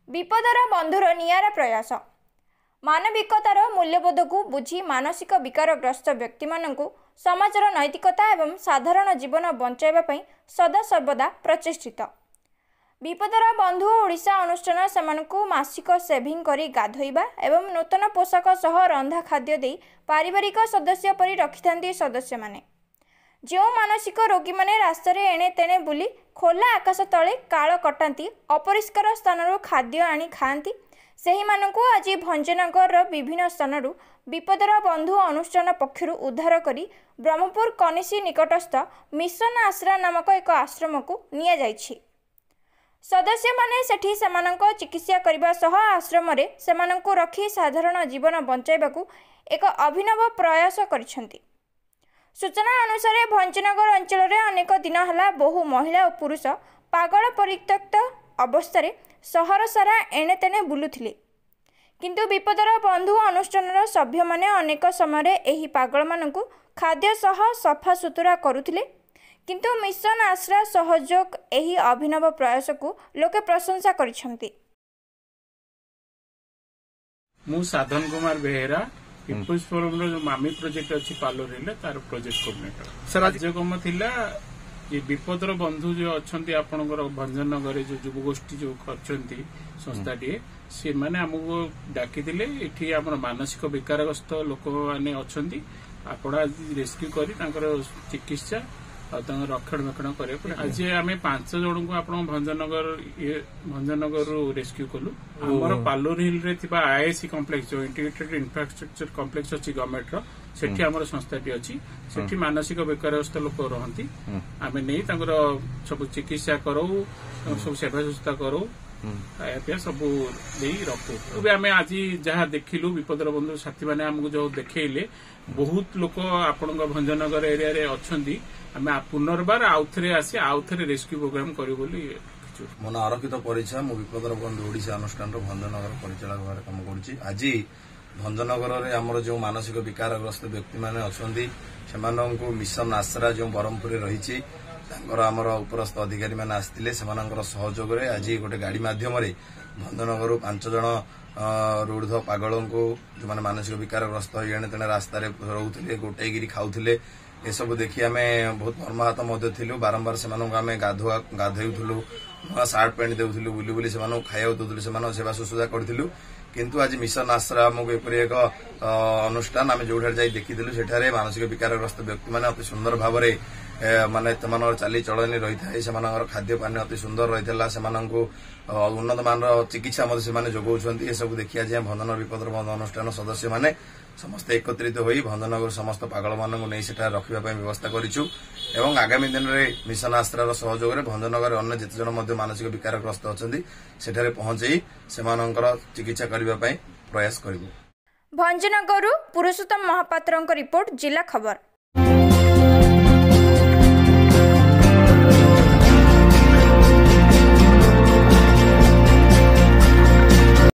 विपदर बंधुर नियारा प्रयास मानविकतार मूल्यबोध को बुझी मानसिक विकारग्रस्त व्यक्ति मानकु समाजर नैतिकता एवं साधारण जीवन बंचाइबा सदा सर्वदा प्रचेष्टित। विपदर बंधु ओडिशा अनुष्ठान सेमानकु मासिक सेविंग करी गाधोइबा एवं नूतन पोशाक सह रंधा खाद्य दे पारिवारिक सदस्य परि रखिथांती सदस्य माने। जो मानसिक रोगी माने रास्तार एणे तेणे बुली खोला आकाश तले काल कटाती अपरिष्कार स्थान खाद्य आनी खाती सेही मानकु आज भंजनगर विभिन्न स्थान विपदर बंधु अनुष्ठान पक्षर उद्धार करी ब्रह्मपुर कनिसी निकटस्थ मिशन आश्रा नामक एक आश्रम को निया जाइछि। सदस्य माने सेठी सेमानक चिकित्सा करबा सह आश्रम रे सेमानकु रखी साधारण जीवन बंचाइबाकू एक अभिनव प्रयास करिसेंती। सूचना अनुसार भंजनगर अंचल में अनेक दिन है बहु महिला और पुरुष पागल परित्यक्त अवस्था सहर सारा एणे तेणे बुलुथिले, किंतु विपदर बंधु अनुष्ठान सभ्य माने अनेक समय एही पागल मानकु खाद्य सह सफा सुतुरा करुथिले, किंतु मिशन आश्रा सहयोग एही अभिनव प्रयास को लोके प्रशंसा करिसेंती। मु साधन कुमार बेहेरा पिपुल्स फोरम रो मामी प्रोजेक्ट अच्छी पालोर तार प्रोजेक्ट कोऑर्डिनेटर सर राज्यक्रम थिला ये विपदर बंधु जो अच्छी आपणकर भंजनगर जो युवगोष्ठी जो करछंती संस्थाटी से माने हमको डाकिथिले एठी हमर मानसिक विकारग्रस्त लोक माने अच्छी आपण आज रेस्क्यू करी तांकर चिकित्सा रक्षणाबेक्षण करे। आज आम 5 जन को आप भंजनगर रेस्क्यू कलु। आमर पालोर हिल रे थिबा आईआईसी कॉम्प्लेक्स जो इंटीग्रेटेड इंफ्रास्ट्रक्चर कॉम्प्लेक्स अच्छी गवर्नमेंट रो सेठी आमर संस्थाटी अच्छी सेठी मानसिक बेकारग्रस्त लोक रहंती आमे नै तांकर सब चिकित्सा करो सब सेवा सुविधा करो खाया सब रखू। आम आज जहाँ देखिलु विपदर बंधु साथी मैंने आमको जो देखले बहुत लोक आपण भंजनगर एरिया रे अच्छी आम पुनर्बार आउथरे आसी आउथरे रेस्क्यू प्रोग्राम करू बोली मन आरक्षित परिचय मु विपदर बंधु ओडिशा अनुष्ठान भंजनगर परिचालक भाव काम करुच्ची। आज भंजनगर आमर जो मानसिक विकारग्रस्त व्यक्ति मैंने अच्छा मिशन आश्रा जो ब्रह्मपुर रही आमर उपरस्थ अधिकारी मैंने आसते सहयोग आज गोटे गाड़ी मध्यम भंजनगर 5 जन रूढ़ पागलों को जो मैंने मानसिक विकारग्रस्त एणे तेणे रास्तार रोते गोटेगिरी खाऊले ये सब देखी आम बहुत मर्माहत थिलु। बारंबार से आम गाधोलु नुआ सार्ट पैंट देउथिलु बुली बुली से खाया दौलु से सेवा शुश्रूषा करूँ, किंतु आज मिशन आश्रा आमको एपरी एक अनुष्ठान आम जो देखीलु सेठारे मानसिक विकारग्रस्त व्यक्ति मैंने अति सुंदर भाव माने चाली चलनी रही है खाद्य पानी अति सुंदर रही है उन्नत मान चिकित्सा जोगाउछन्ती। ये सब देखी आज भंजनगर विपदर बंधु अनुष्ठान सदस्य माने समस्त एकत्रित होई भंजनगर समस्त पागल मानक नहीं सेठा रखिबा पई व्यवस्था करिछु एवं आगामी दिन में मिशन आश्रा सहयोग में भंजनगर अन्य जिते जन मानसिक विकारग्रस्त अछन्ती सेठारे पहुंचई सेमानकर चिकित्सा करबा पई प्रयास करिबु। भंजनगर पुरुषोत्तम महापात्रଙ୍କ रिपोर्ट जिला खबर।